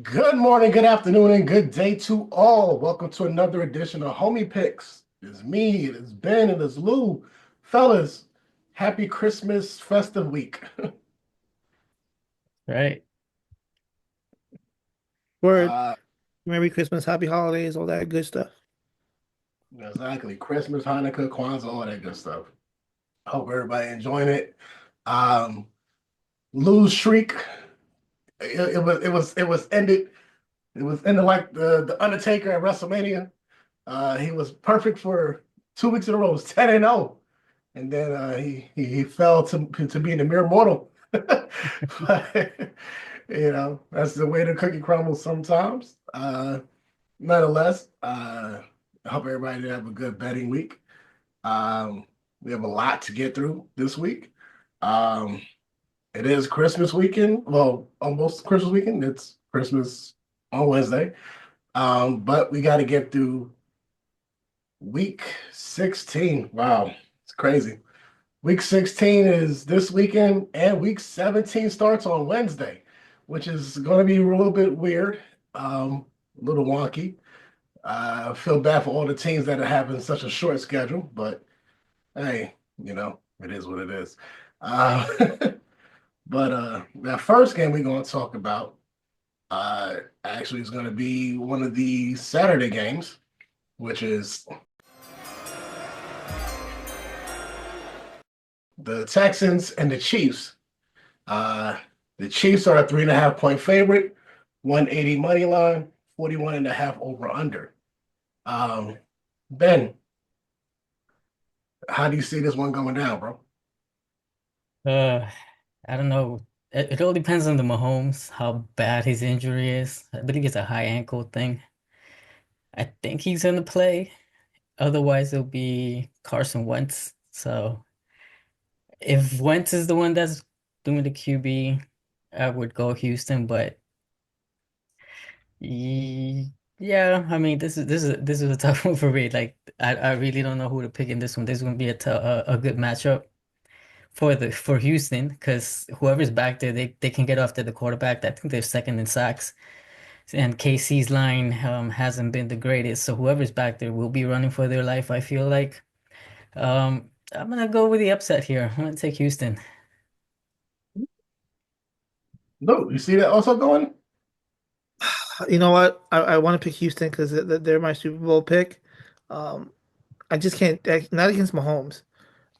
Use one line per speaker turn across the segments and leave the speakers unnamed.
Good morning, good afternoon, and good day to all. Welcome to another edition of Homie Picks. It's me, it's Ben, and it's Lou. Fellas, happy Christmas festive week.
Right.
Word.
Uh,
Merry Christmas, Happy Holidays, all that good stuff.
exactly. Christmas, Hanukkah, Kwanzaa, all that good stuff. Hope everybody enjoying it. Um, Lou's streak. It was ended. It was ended like the Undertaker at WrestleMania. He was perfect for 2 weeks in a row. It was 10 and 0. And then he fell to being a mere mortal. But that's the way the cookie crumbles sometimes. Nonetheless, I hope everybody did have a good betting week. We have a lot to get through this week. Um, it is Christmas weekend. Well, almost Christmas weekend. It's Christmas on Wednesday. But we got to get through week 16. Wow, it's crazy. Week 16 is this weekend, and week 17 starts on Wednesday, which is going to be a little bit weird, a little wonky. I feel bad for all the teams that are having such a short schedule, but hey, it is what it is. Uh, but that first game we're going to talk about actually is going to be one of the Saturday games, which is the Texans and the Chiefs. Uh, the Chiefs are a 3.5 point favorite, 180 money line, 41 and a half over under. Um, Ben, how do you see this one going down, bro?
Uh, I don't know. It all depends on the Mahomes, how bad his injury is. I believe it's a high ankle thing. I think he's gonna play. Otherwise, it'll be Carson Wentz. So if Wentz is the one that's doing the QB, I would go Houston. But yeah, I mean, this is a tough one for me. Like, I really don't know who to pick in this one. This is gonna be a good matchup for Houston because whoever's back there, they can get after the quarterback. I think they're second in sacks, and KC's line hasn't been the greatest. So whoever's back there will be running for their life, I feel like. I'm gonna go with the upset here. I'm gonna take Houston.
No, you see that also going?
You know what? I want to pick Houston because they're my Super Bowl pick. Um, I just can't, not against Mahomes.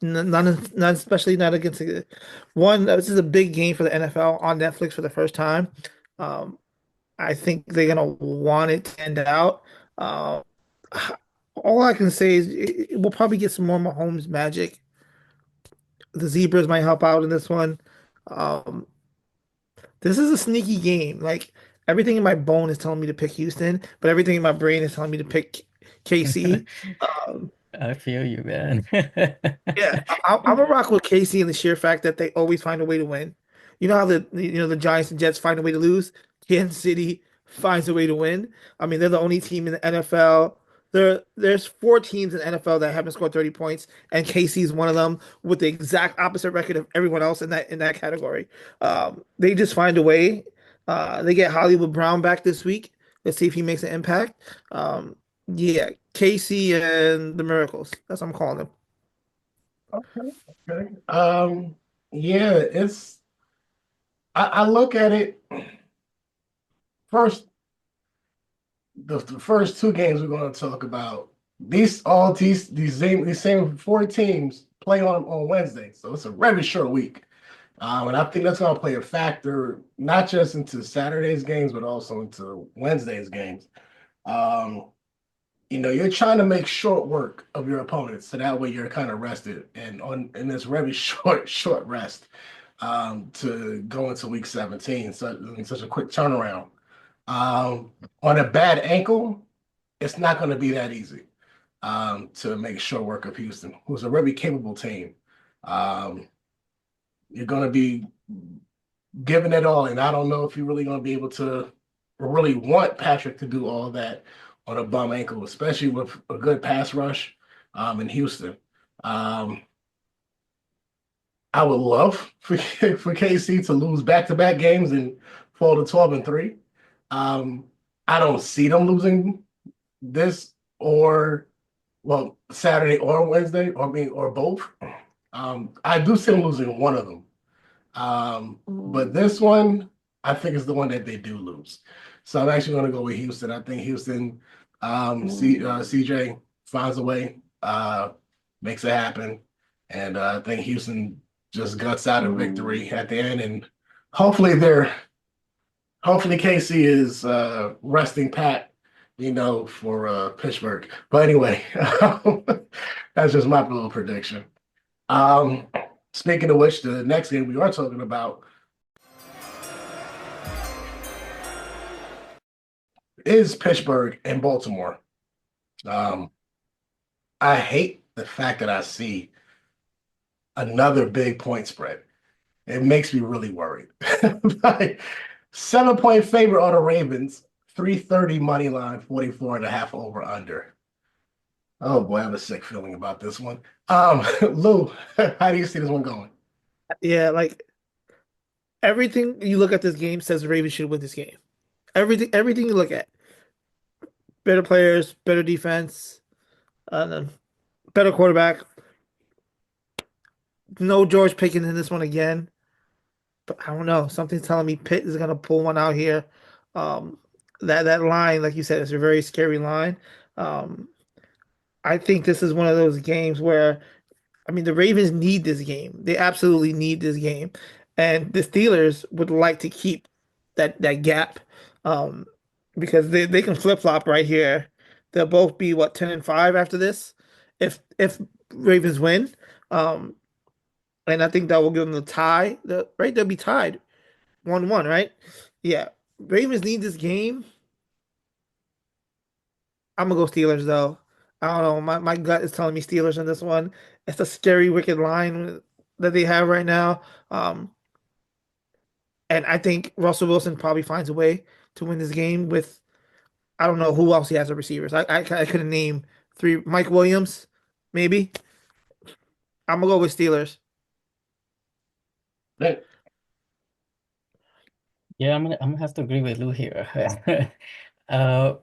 Not especially not against one. This is a big game for the NFL on Netflix for the first time. Um, I think they're gonna want it to end out. Um, all I can say is we'll probably get some more Mahomes magic. The Zebras might help out in this one. Um, This is a sneaky game. Like everything in my bone is telling me to pick Houston, but everything in my brain is telling me to pick KC. Um,
I feel you, man.
yeah, I'm a rock with KC in the sheer fact that they always find a way to win. You know how the Giants and Jets find a way to lose. Kansas City finds a way to win. I mean, they're the only team in the NFL. There's four teams in the NFL that haven't scored 30 points, and KC is one of them with the exact opposite record of everyone else in that category. They just find a way. They get Hollywood Brown back this week. Let's see if he makes an impact. Yeah, KC and the Miracles. That's what I'm calling them.
Okay, okay. Yeah, I look at it first. The first two games we're going to talk about. These same four teams play on Wednesday, so it's a very short week. And I think that's going to play a factor not just into Saturday's games, but also into Wednesday's games. Um, you're trying to make short work of your opponents, so that way you're kind of rested and on in this very short rest to go into week 17. So in such a quick turnaround. On a bad ankle, it's not going to be that easy to make short work of Houston, who's a very capable team. Um, you're going to be giving it all, and I don't know if you're really going to be able to really want Patrick to do all that on a bum ankle, especially with a good pass rush in Houston. Um, I would love for KC to lose back-to-back games and fall to 12-3. Um, I don't see them losing this or well, Saturday or Wednesday, or both. I do see them losing one of them. But this one, I think is the one that they do lose. So I'm actually going to go with Houston. I think Houston, CJ finds a way, makes it happen, and I think Houston just guts out a victory at the end, and hopefully they're hopefully KC is resting pat, for Pittsburgh. But anyway, that's just my little prediction. Um, Speaking of which, the next game we are talking about is Pittsburgh and Baltimore. Um, I hate the fact that I see another big point spread. It makes me really worried. Like 7-point favorite on the Ravens, 330 money line, 44 and a half over under. Oh boy, I have a sick feeling about this one. Lou, how do you see this one going?
Yeah, like everything you look at this game says the Ravens should win this game. Everything you look at, better players, better defense, then better quarterback. No George Pickens in this one again, but I don't know. Something's telling me Pitt is gonna pull one out here. Um, that line, like you said, is a very scary line. Um, I think this is one of those games where I mean, the Ravens need this game. They absolutely need this game, and the Steelers would like to keep that gap, um, because they can flip flop right here. They'll both be what 10-5 after this, if Ravens win, um, and I think that will give them the tie. Right, they'll be tied 1-1, right? Yeah, Ravens need this game. I'm gonna go Steelers though. I don't know. My gut is telling me Steelers in this one. It's a scary, wicked line that they have right now. And I think Russell Wilson probably finds a way to win this game with I don't know who else he has as receivers. I couldn't name three. Mike Williams, maybe. I'm gonna go with Steelers.
Yeah, I'm gonna have to agree with Lou here. Uh,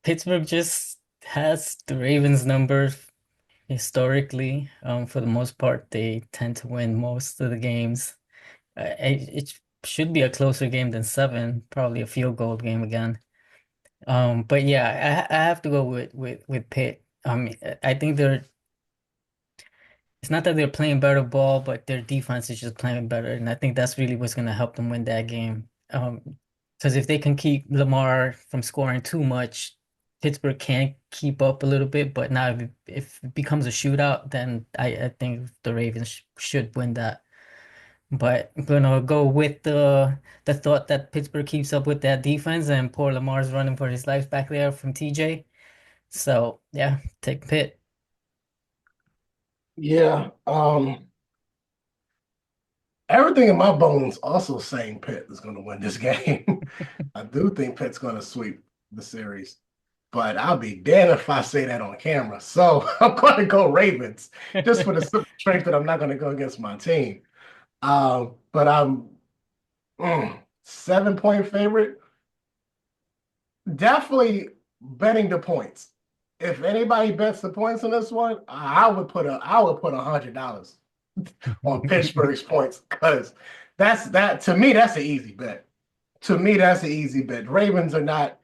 Pittsburgh just has the Ravens numbers historically. For the most part, they tend to win most of the games. It should be a closer game than seven, probably a field goal game again. But yeah, I have to go with Pitt. I think it's not that they're playing better ball, but their defense is just playing better, and I think that's really what's going to help them win that game. Because if they can keep Lamar from scoring too much, Pittsburgh can keep up a little bit. But now, if it becomes a shootout, then I think the Ravens should win that. But I'm gonna go with the thought that Pittsburgh keeps up with that defense, and poor Lamar's running for his life back there from TJ. So yeah, take Pitt.
Yeah, everything in my bones also saying Pitt is going to win this game. I do think Pitt's going to sweep the series, but I'll be damned if I say that on camera. So I'm going to go Ravens just for the simple strength that I'm not going to go against my team. But I'm 7-point favorite. Definitely betting the points. If anybody bets the points on this one, I would put $100 on Pittsburgh's points because that to me that's an easy bet. To me, that's an easy bet. Ravens are not.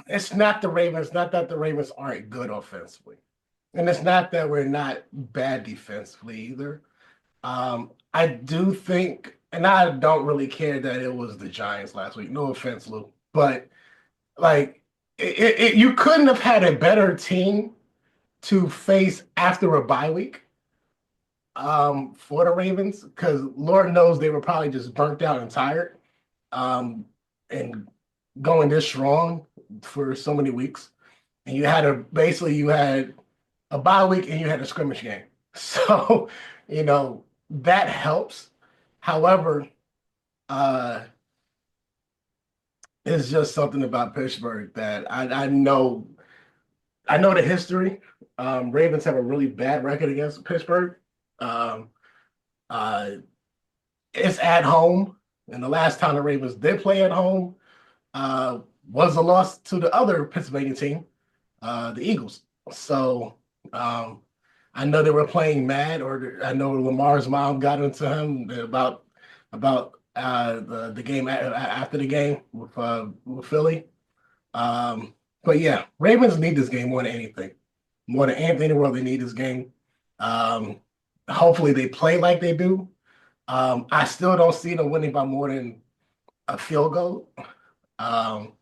It's not the Ravens. Not that the Ravens aren't good offensively, and it's not that we're not bad defensively either. I do think, and I don't really care that it was the Giants last week. No offense, Lou, but like you couldn't have had a better team to face after a bye week for the Ravens because Lord knows they were probably just burnt out and tired and going this strong for so many weeks. And you had a bye week and you had a scrimmage game. So, that helps. However, uh, it's just something about Pittsburgh that I know the history. Ravens have a really bad record against Pittsburgh. Um, uh, it's at home, and the last time the Ravens did play at home was a loss to the other Pennsylvania team, the Eagles. So I know they were playing mad, or I know Lamar's mom got into him about the game after the game with Philly. But yeah, Ravens need this game more than anything. More than anything in the world, they need this game. Um, Hopefully they play like they do. I still don't see them winning by more than a field goal. Um,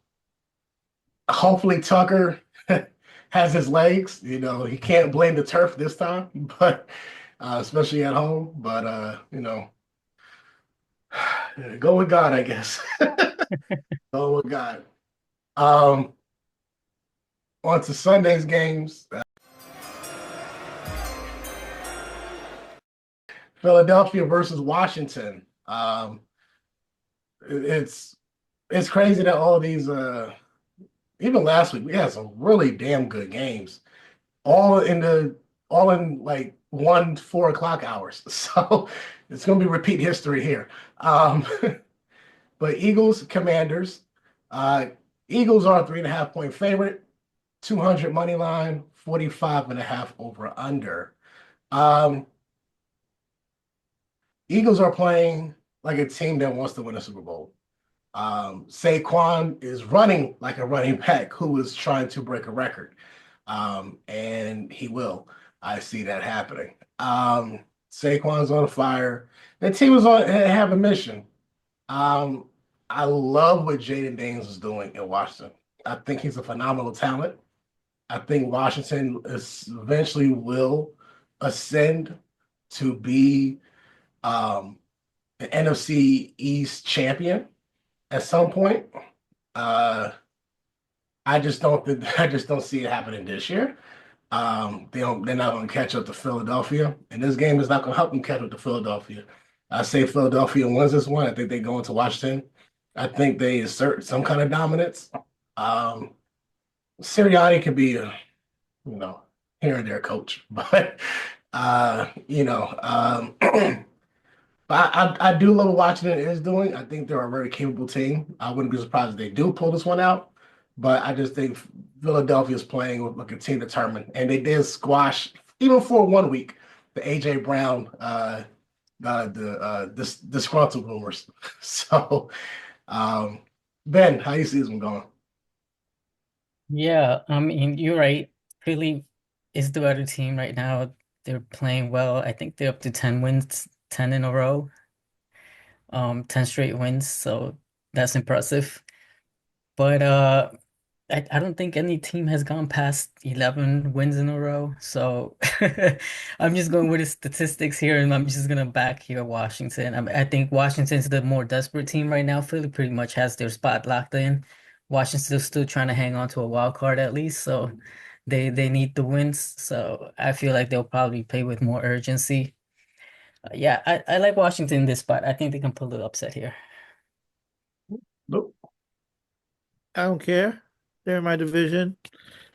Hopefully Tucker has his legs. You know, he can't blame the turf this time, but especially at home. But go with God, I guess. Go with God. Um, on to Sunday's games. Philadelphia versus Washington. It's crazy that all these even last week we had some really damn good games, all in the all in like 1 4 o'clock hours. So it's gonna be repeat history here. But Eagles, Commanders. Uh, Eagles are a 3.5 point favorite, 200 money line, 45.5 over under. Um, Eagles are playing like a team that wants to win a Super Bowl. Saquon is running like a running back who is trying to break a record. And he will. I see that happening. Saquon's on fire. The team is on have a mission. Um, I love what Jaden Daniels is doing in Washington. I think he's a phenomenal talent. I think Washington eventually will ascend to be an NFC East champion at some point. Uh, I just don't see it happening this year. They're not going to catch up to Philadelphia, and this game is not going to help them catch up to Philadelphia. I say Philadelphia wins this one. I think they go into Washington. I think they assert some kind of dominance. Um, Sirianni could be a, here and there coach, but uh, you know, um, but I do love what Washington is doing. I think they're a very capable team. I wouldn't be surprised if they do pull this one out, but I just think Philadelphia is playing with like a team determined, and they did squash even for 1 week the AJ Brown this disgruntled rumors. So Ben, how you see this one going?
Yeah, I mean, you're right. Philly is the better team right now. They're playing well. I think they're up to 10 wins, 10 in a row, 10 straight wins. So that's impressive. But I don't think any team has gone past 11 wins in a row. So I'm just going with the statistics here, and I'm just gonna back here Washington. I think Washington's the more desperate team right now. Philly pretty much has their spot locked in. Washington's still trying to hang on to a wild card at least, so they need the wins. So I feel like they'll probably play with more urgency. Yeah, I like Washington in this spot. I think they can pull the upset here.
Nope.
I don't care. They're in my division.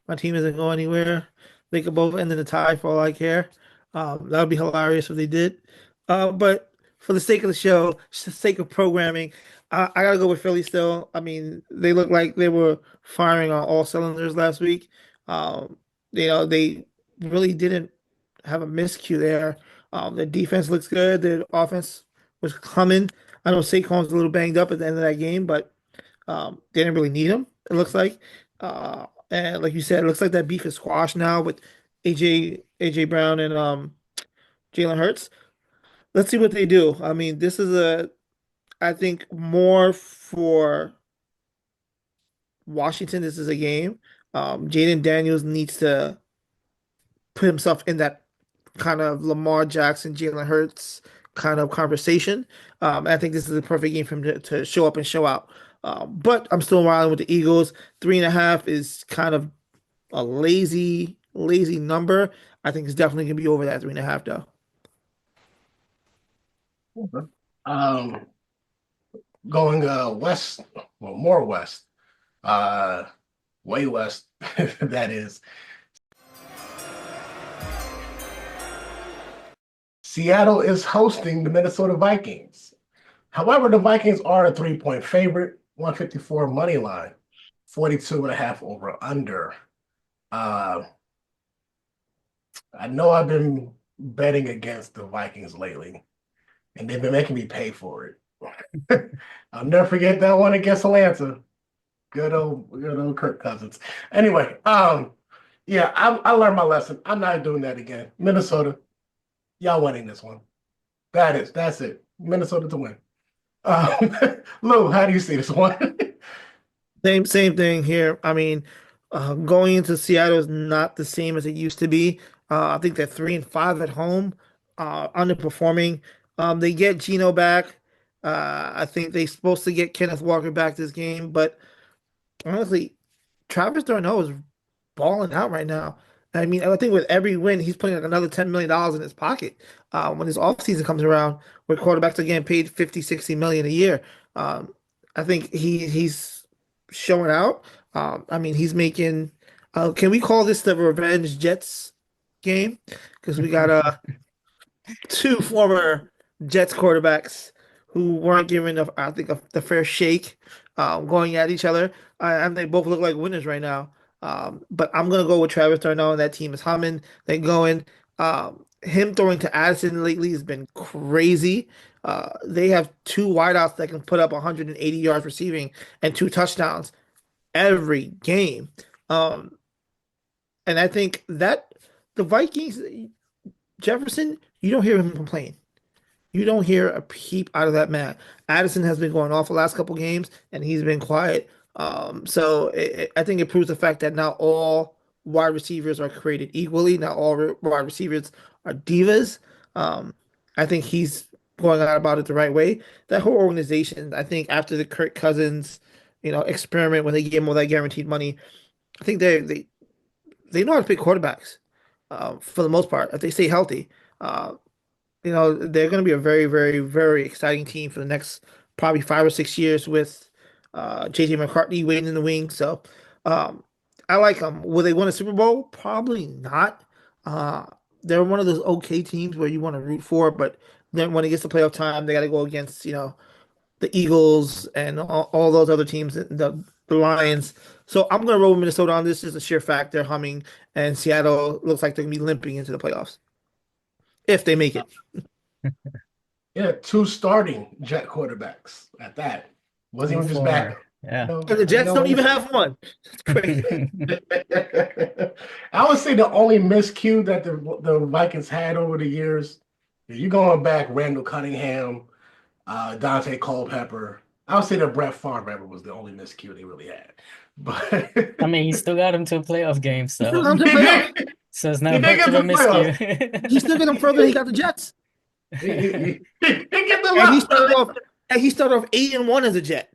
My team isn't going anywhere. They could both end in a tie for all I care. That would be hilarious if they did. But for the sake of the show, for the sake of programming, I gotta go with Philly still. I mean, they look like they were firing on all cylinders last week. Um, they really didn't have a miscue there. The defense looks good. The offense was coming. I know Saquon's a little banged up at the end of that game, but they didn't really need him, it looks like. And like you said, it looks like that beef is squashed now with AJ Brown and Jalen Hurts. Let's see what they do. I mean, this is I think more for Washington. This is a game. Jaden Daniels needs to put himself in that kind of Lamar Jackson, Jalen Hurts kind of conversation. I think this is a perfect game for him to show up and show out. But I'm still riding with the Eagles. 3.5 is kind of a lazy number. I think it's definitely gonna be over that 3.5 though.
Okay. Um, Going west, well, more west, uh, way west, that is. Seattle is hosting the Minnesota Vikings. However, the Vikings are a 3 point favorite. 154 money line, 42.5 over under. Uh, I know I've been betting against the Vikings lately, and they've been making me pay for it. I'll never forget that one against Atlanta. Good old Kirk Cousins. Anyway, yeah, I learned my lesson. I'm not doing that again. Minnesota, y'all winning this one. That's it. Minnesota to win. Um, Lou, how do you see this one?
Same thing here. I mean, going into Seattle is not the same as it used to be. I think they're 3-5 at home, underperforming. They get Geno back. I think they're supposed to get Kenneth Walker back this game, but honestly, Travis Darno is balling out right now. I mean, I think with every win, he's putting like another $10 million in his pocket. When his offseason comes around, where quarterbacks are getting paid 50, 60 million a year. Um, I think he's showing out. I mean, he's making, can we call this the revenge Jets game? Because we got two former Jets quarterbacks who weren't given, I think, the fair shake, going at each other, and they both look like winners right now. But I'm gonna go with Travis Darno, and that team is humming. They're going. Him throwing to Addison lately has been crazy. They have two wideouts that can put up 180 yards receiving and two touchdowns every game. Um, and I think that the Vikings, Jefferson, you don't hear him complain. You don't hear a peep out of that man. Addison has been going off the last couple games, and he's been quiet. I think it proves the fact that not all wide receivers are created equally. Not all wide receivers are divas. Um, I think he's going out about it the right way. That whole organization, I think, after the Kirk Cousins, experiment when they gave him all that guaranteed money, I think they know how to pick quarterbacks, for the most part if they stay healthy. Uh, they're going to be a very, very, very exciting team for the next probably 5 or 6 years with JJ McCartney waiting in the wings. So um, I like them. Will they win a Super Bowl? Probably not. Uh, they're one of those okay teams where you want to root for, but then when it gets to playoff time, they got to go against, the Eagles and all those other teams, the Lions. So I'm going to roll with Minnesota on this. Is a sheer fact. They're humming, and Seattle looks like they're going to be limping into the playoffs if they make it.
Yeah, two starting Jet quarterbacks at that. Wasn't
Two
even just
four.
backup.
Yeah.
And the Jets don't even have one. It's crazy.
I would say the only miscue that the Vikings had over the years, if you're going back, Randall Cunningham, Dante Culpepper. I would say that Brett Favre was the only miscue they really had. But
I mean, he still got him to a playoff game,
He still
so
got them to
he
the playoffs.
did.
so it's
He
not
did
much
get
of
the
a
playoffs.
He
miscue.
still got them further than he got the Jets.
He get them
And he
up.
started off 8-1 as a Jet.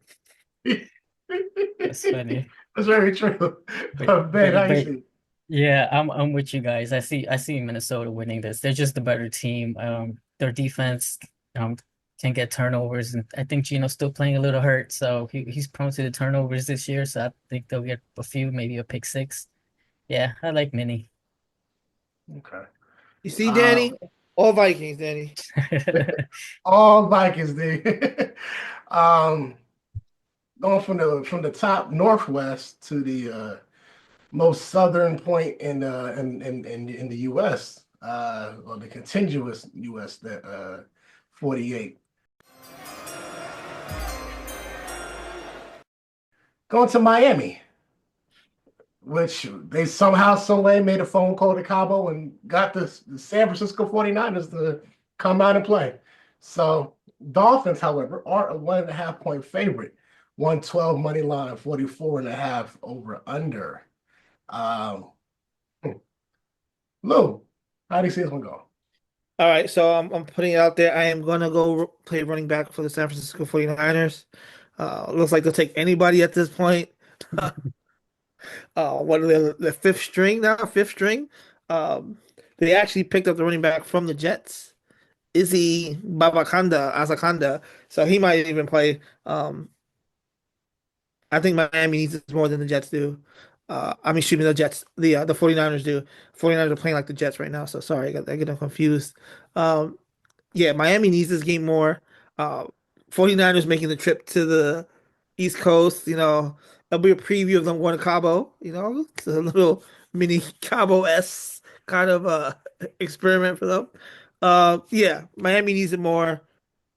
That's funny.
That's very true.
But
Ben, how you
but
see?
yeah, I'm with you guys. I see Minnesota winning this. They're just the better team. Their defense um can get turnovers, and I think Gino's still playing a little hurt, so he's prone to the turnovers this year. So I think they'll get a few, maybe a pick six. Yeah, I like Mini.
Okay.
You see,
Uh,
Danny? All Vikings, Danny.
all Vikings, dude. um, Going from the top northwest to the most southern point in the U.S. Or the contiguous U.S. that 48. Going to Miami, which they somehow, some way made a phone call to Cabo and got the San Francisco 49ers to come out and play. So Dolphins, however, are a 1.5 point favorite. 112 money line, 44.5 over under. Um, Lou, how do you see this one go?
All right, so I'm putting it out there. I am going to go play running back for the San Francisco 49ers. Looks like they'll take anybody at this point. What are they, the fifth string now? Fifth string. Um, they actually picked up the running back from the Jets, Izzy Azakanda. So he might even play. I think Miami needs this more than the Jets do. I mean, excuse me, the Jets, the 49ers do. 49ers are playing like the Jets right now, so sorry, I get them confused. Um, yeah, Miami needs this game more. Uh, 49ers making the trip to the East Coast. It'll be a preview of them going to Cabo. It's a little mini Cabo S kind of experiment for them. Yeah, Miami needs it more.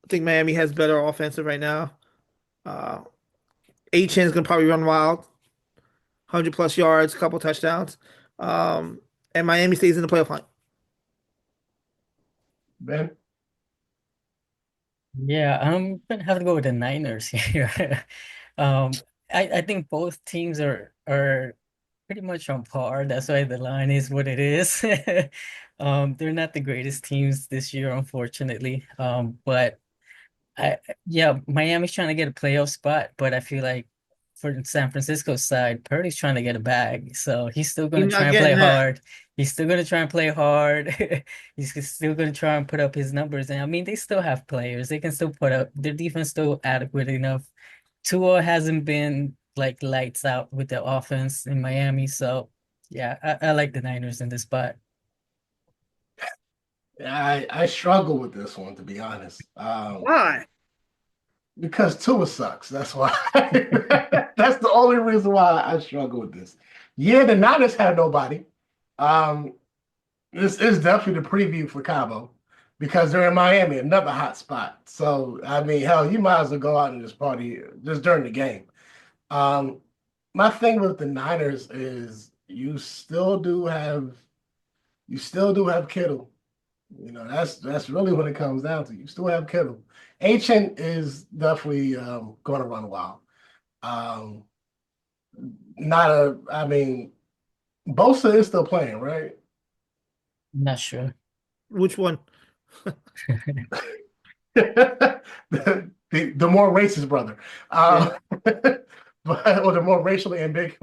I think Miami has better offensive right now. Uh, A-Chain's gonna probably run wild, 100 plus yards, couple touchdowns. Um, and Miami stays in the playoff hunt.
Ben?
Yeah, I'm gonna have to go with the Niners here. Um, I think both teams are pretty much on par. That's why the line is what it is. They're not the greatest teams this year, unfortunately. But yeah, Miami's trying to get a playoff spot, but I feel like for the San Francisco side, Purdy's trying to get a bag, so he's still going
He's
to try
not
and play
getting that.
hard. He's still going to try and play hard. He's still going to try and put up his numbers, and I mean, they still have players. They can still put up. Their defense still adequate enough. Tua hasn't been like lights out with the offense in Miami, so yeah, I like the Niners in this spot.
I struggle with this one, to be honest.
Why?
Because Tua sucks. That's why. That's the only reason why I struggle with this. Yeah, the Niners have nobody. Um, this is definitely the preview for Cabo because they're in Miami, another hot spot. So I mean, hell, you might as well go out and just party just during the game. Um, my thing with the Niners is you still do have Kittle. That's really what it comes down to. You still have Kittle. Ancient is definitely going to run wild. Um, not a. I mean, Bosa is still playing, right?
I'm not sure.
Which one?
The more racist brother,
Yeah.
but or the more racially ambiguous,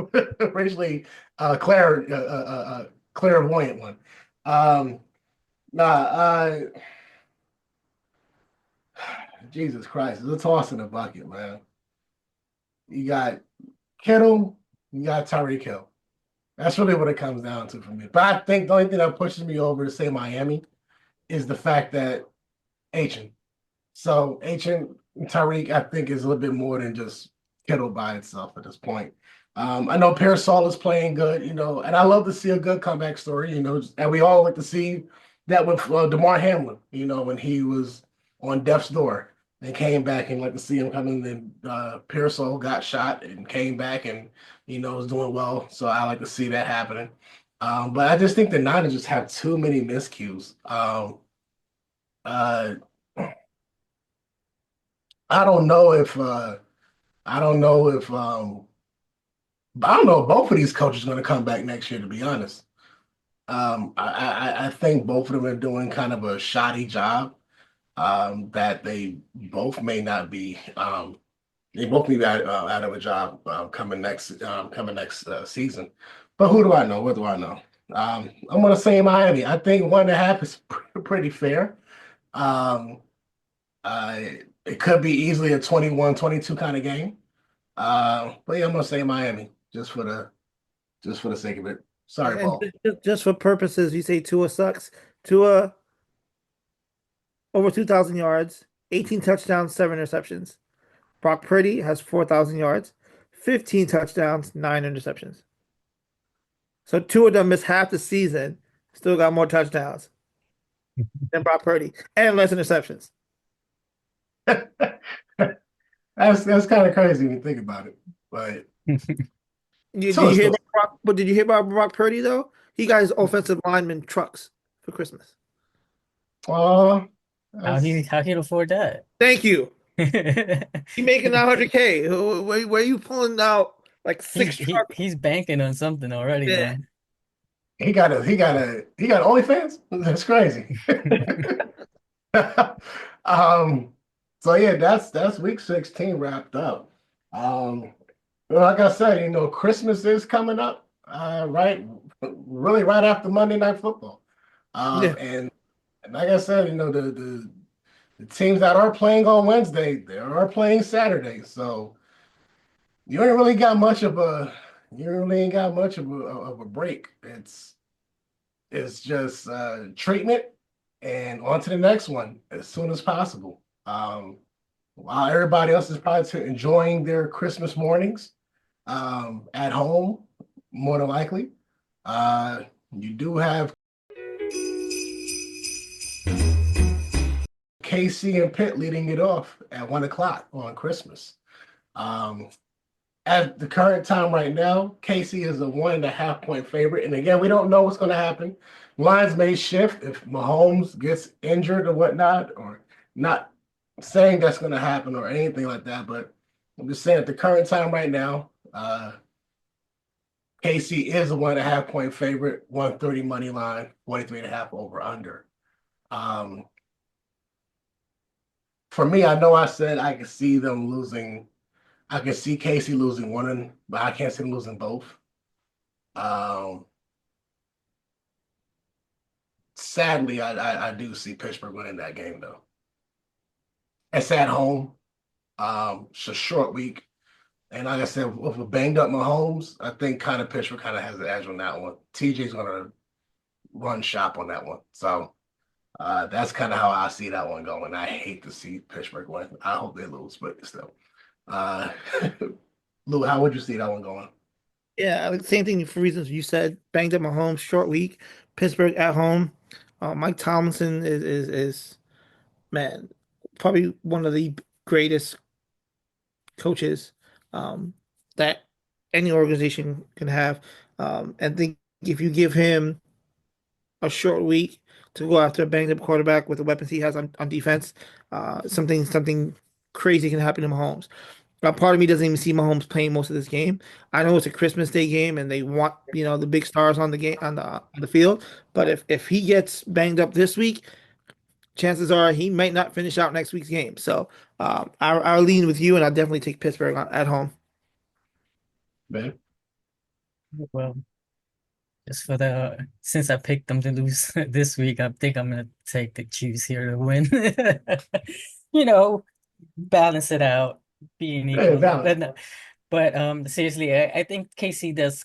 racially clairvoyant one. Um, nah, Jesus Christ, it's a toss in the bucket, man. You got Kittle, you got Tyreek Hill. That's really what it comes down to for me. But I think the only thing that pushes me over to say Miami is the fact that Achan. So Achan Tyreek, I think, is a little bit more than just Kittle by itself at this point. I know Parasol is playing good, and I love to see a good comeback story, and we all like to see that with DeMar Hamlin, when he was on death's door and came back and like to see him coming. Then Parasol got shot and came back and was doing well. So I like to see that happening. But I just think the Niners just have too many miscues. Uh, I don't know if I don't know if I don't know if both of these coaches are going to come back next year. To be honest, I think both of them are doing kind of a shoddy job. That they both may not be. They both may be out of a job coming next season. But who do I know? What do I know? I'm going to say Miami. I think 1.5 is pretty fair. Um, uh, it could be easily a 21-22 kind of game. But yeah, I'm gonna say Miami just for the sake of it. Sorry,
And
Paul.
just for purposes, you say Tua sucks. Tua over 2,000 yards, 18 touchdowns, 7 interceptions. Brock Purdy has 4,000 yards, 15 touchdowns, 9 interceptions. So two of them missed half the season, still got more touchdowns than Brock Purdy and less interceptions.
That's kind of crazy when you think about it. But
Did
so
you
it's
hear
still
about but did you hear about Brock Purdy though? He got his offensive lineman trucks for Christmas.
uh
How
that's
he afford that?
Thank you. You making 900K. Where you pulling out like
He's
six
he
trucks?
he's banking on something already
Yeah.
then.
he got OnlyFans? That's crazy. um so yeah, that's week 16 wrapped up. Um well, like I said, Christmas is coming up, right? Really right after Monday Night Football.
Yeah.
And like I said, the teams that are playing on Wednesday, they are playing Saturday. So you ain't really got much of a you really ain't got much of a break. It's just treatment and on to the next one as soon as possible. while everybody else is probably enjoying their Christmas mornings at home, more than likely. You do have KC and Pitt leading it off at 1 o'clock on Christmas. Um, at the current time right now, KC is a 1.5 point favorite. And again, we don't know what's going to happen. Lines may shift if Mahomes gets injured or whatnot, or not saying that's going to happen or anything like that. But I'm just saying at the current time right now, KC is a 1.5 point favorite, 130 money line, 43.5 over under. Um, for me, I know I said I could see them losing. I can see KC losing one, but I can't see them losing both. Um, Sadly, I do see Pittsburgh winning that game though. It's at home. It's a short week, and like I said, with a banged up Mahomes, I think kind of Pittsburgh kind of has the edge on that one. TJ's gonna run shop on that one, so that's kind of how I see that one going. I hate to see Pittsburgh win. I hope they lose, but still. Uh, Lou, how would you see that one going?
Yeah, like, same thing for reasons you said. Banged up Mahomes, short week. Pittsburgh at home. Mike Tomlinson is man, probably one of the greatest coaches that any organization can have. And think if you give him a short week to go after a banged up quarterback with the weapons he has on defense, something crazy can happen to Mahomes. Part of me doesn't even see Mahomes playing most of this game. I know it's a Christmas Day game and they want, the big stars on the game on the field. But if he gets banged up this week, chances are he might not finish out next week's game. So I'll lean with you, and I'll definitely take Pittsburgh at home.
Ben?
Well, just for the since I picked them to lose this week, I think I'm gonna take the Chiefs here to win. You know, balance it out, being
Hey,
equal.
valid.
But no, but seriously, I think KC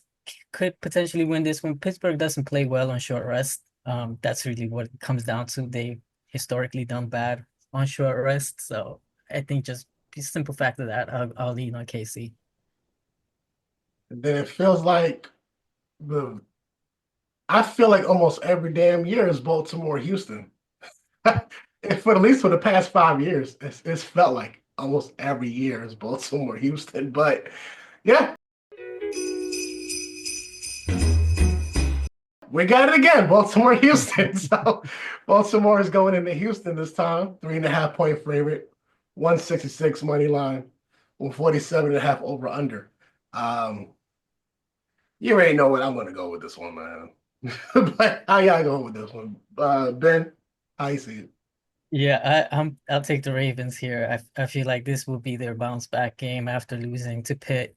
could potentially win this one. Pittsburgh doesn't play well on short rest. That's really what it comes down to. They historically done bad on short rest, so I think just the simple fact of that, I'll lean on KC.
And then it feels like the I feel like almost every damn year is Baltimore Houston. For at least for the past 5 years, it's felt like almost every year is Baltimore Houston. But yeah, we got it again, Baltimore Houston. So Baltimore is going into Houston this time, 3.5 point favorite, 166 money line, 147.5 over under. Um, you already know what I'm gonna go with this one, man. But how y'all going with this one? Ben, how you see it?
Yeah, I'll take the Ravens here. I feel like this will be their bounce back game after losing to Pitt.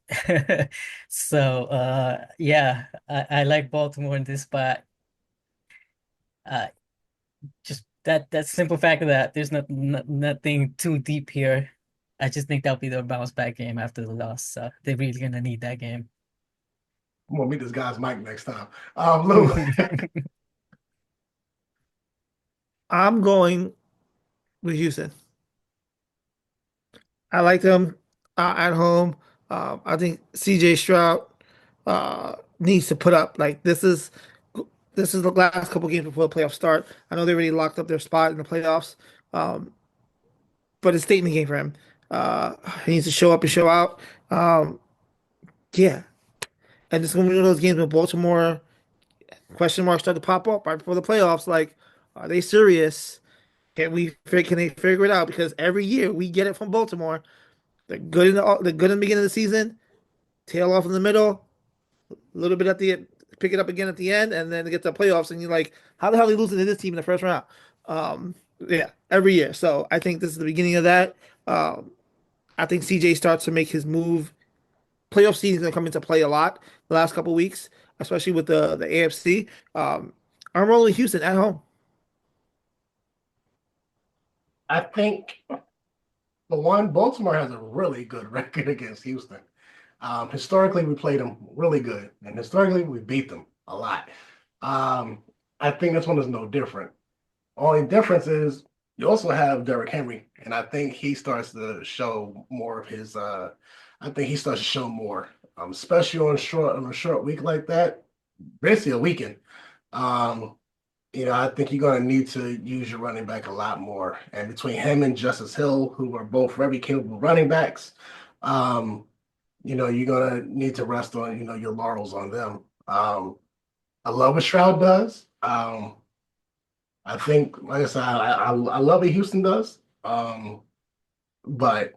So yeah, I like Baltimore in this spot. Uh just that simple fact of that there's nothing too deep here. I just think that'll be their bounce back game after the loss. So they're really gonna need that game.
I'm gonna meet this guy's mic next time. Lou.
I'm going with Houston. I like them at home. I think CJ Stroud needs to put up like this is the last couple games before the playoffs start. I know they already locked up their spot in the playoffs, um, but it's a statement game for him. He needs to show up and show out. Um, yeah, and it's gonna be one of those games with Baltimore question marks start to pop up right before the playoffs. Like, are they serious? Can they figure it out? Because every year we get it from Baltimore. They're good in the beginning of the season, tail off in the middle, a little bit at the end, pick it up again at the end, and then get to the playoffs, and you're like, how the hell are they losing to this team in the first round? Yeah, every year. So I think this is the beginning of that. Um, I think CJ starts to make his move. Playoff season is gonna come into play a lot the last couple weeks, especially with the AFC. I'm rolling Houston at home.
I think the one Baltimore has a really good record against Houston. Historically, we played them really good, and historically, we beat them a lot. Um, I think this one is no different. Only difference is You also have Derrick Henry, and I think he starts to show more of his. I think he starts to show more, especially on a short week like that, basically a weekend. Um, I think you're going to need to use your running back a lot more. And between him and Justice Hill, who are both very capable running backs, um, you're going to need to rest on, your laurels on them. I love what Stroud does. I think, like I said, I love what Houston does. But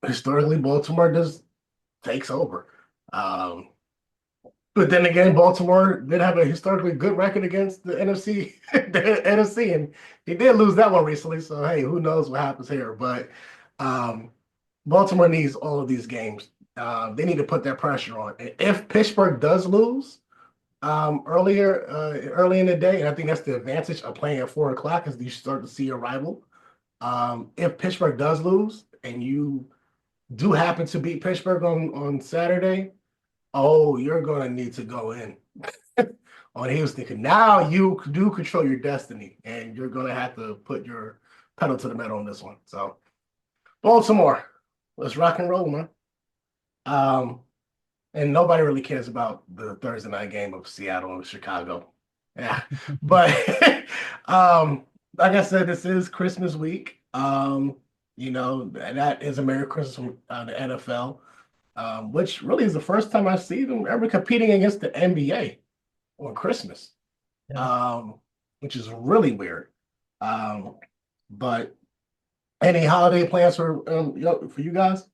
historically, Baltimore just takes over. Um, but then again, Baltimore did have a historically good record against the NFC, the NFC, and he did lose that one recently. So hey, who knows what happens here? But um, Baltimore needs all of these games. They need to put that pressure on. And if Pittsburgh does lose early in the day, and I think that's the advantage of playing at 4 o'clock, is you start to see your rival. If Pittsburgh does lose and you do happen to beat Pittsburgh on Saturday, oh, you're going to need to go in on Houston. 'Cause now you do control your destiny, and you're going to have to put your pedal to the metal on this one. So, Baltimore, let's rock and roll, man. Um, and nobody really cares about the Thursday night game of Seattle and Chicago. Yeah, but like I said, this is Christmas week. That is a Merry Christmas from the NFL, which really is the first time I see them ever competing against the NBA on Christmas,
Yeah.
which is really weird. But any holiday plans for you guys?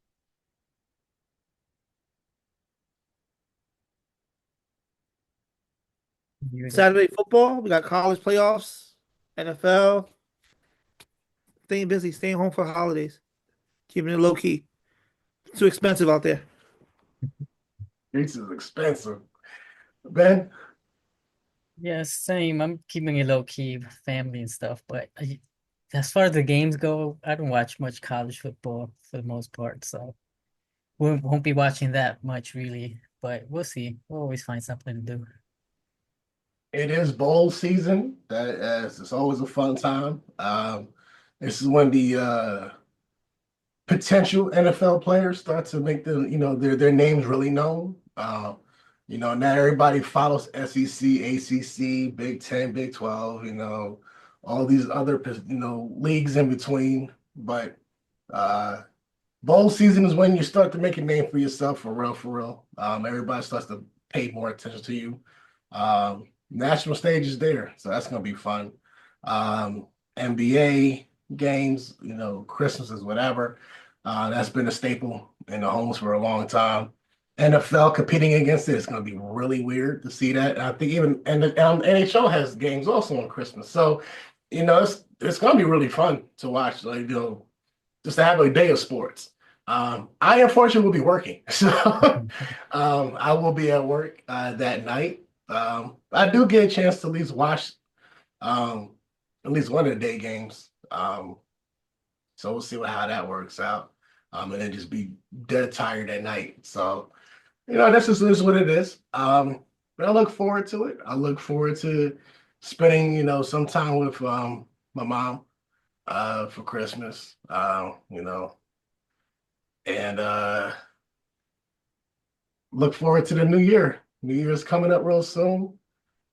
You
Saturday football. We got college playoffs, NFL. Staying busy, staying home for holidays, keeping it low key. Too expensive out there.
This is expensive. Ben?
Yeah, same. I'm keeping it low key, with family and stuff. But as far as the games go, I don't watch much college football for the most part, so won't be watching that much really. But we'll see. We'll always find something to do.
It is bowl season. It's always a fun time. This is when the potential NFL players start to make their names really known. Not everybody follows SEC, ACC, Big Ten, Big 12. All these other leagues in between. But bowl season is when you start to make a name for yourself for real, for real. Everybody starts to pay more attention to you. National stage is there, so that's gonna be fun. NBA games, Christmases, whatever. That's been a staple in the homes for a long time. NFL competing against it is going to be really weird to see that. And I think even and the NHL has games also on Christmas, so it's going to be really fun to watch. Like just to have a day of sports. I unfortunately will be working, so I will be at work that night. I do get a chance to at least watch at least one of the day games. So we'll see how that works out. And then just be dead tired at night. So, this is what it is. But I look forward to it. I look forward to spending, some time with my mom for Christmas. And look forward to the new year. New Year's coming up real soon.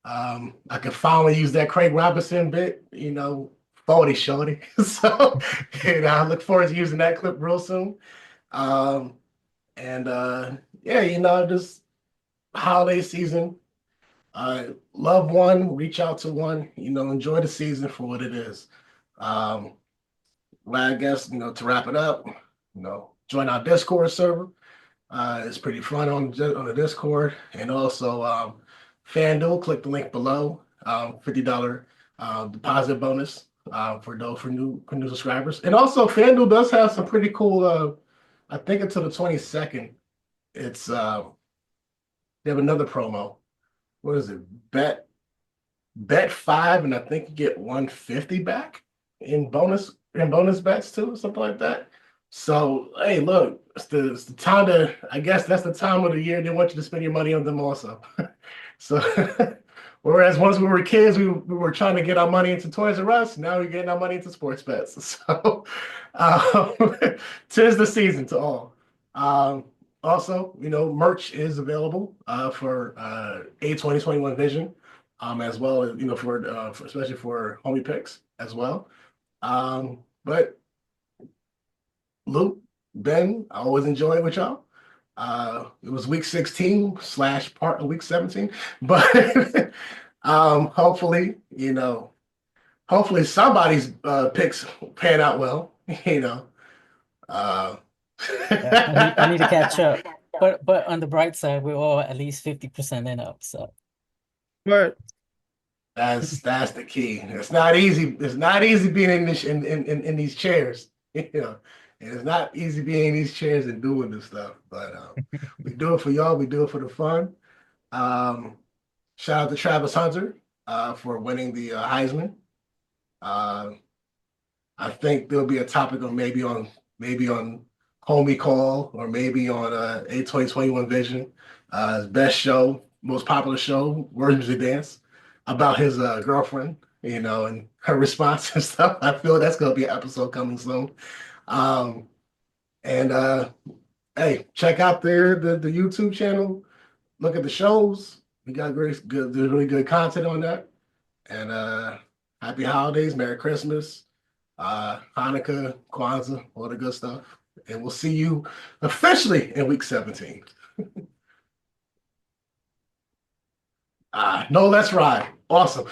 I can finally use that Craig Robinson bit, 40 shorty. So, I look forward to using that clip real soon. And yeah, just holiday season. Love one, reach out to one, enjoy the season for what it is. Well, I guess, to wrap it up, join our Discord server. It's pretty fun on the Discord, and also FanDuel. Click the link below. $50 deposit bonus for new subscribers, and also FanDuel does have some pretty cool. I think until the 22nd, it's they have another promo. What is it? Bet five, and I think you get 150 back in bonus bets too, something like that. So hey, look, it's the time I guess that's the time of the year they want you to spend your money on them also. So Whereas once we were kids, we were trying to get our money into Toys R Us. Now we're getting our money into sports bets. So, um, 'tis the season to all. Um, Also, merch is available for A2021 Vision, as well as especially for homie picks as well. But Luke, Ben, I always enjoy it with y'all. It was week 16 / part of week 17, but hopefully, hopefully somebody's picks pan out well, you know. Uh,
Yeah, I need to catch up. But on the bright side, we're all at least 50% and up. So
Word.
that's the key. It's not easy. It's not easy being in this in these chairs, you know. And it's not easy being in these chairs and doing this stuff. But we do it for y'all. We do it for the fun. Um, Shout out to Travis Hunter for winning the Heisman. Uh, I think there'll be a topic on maybe on Homie Call or maybe on A2021 Vision, his best show, most popular show, Words Music Dance, about his girlfriend, and her response and stuff. I feel that's gonna be an episode coming soon. Um, and hey, check out the YouTube channel. Look at the shows. We got there's really good content on that. And happy holidays, Merry Christmas, Hanukkah, Kwanzaa, all the good stuff. And we'll see you officially in week 17. No, let's ride. Awesome.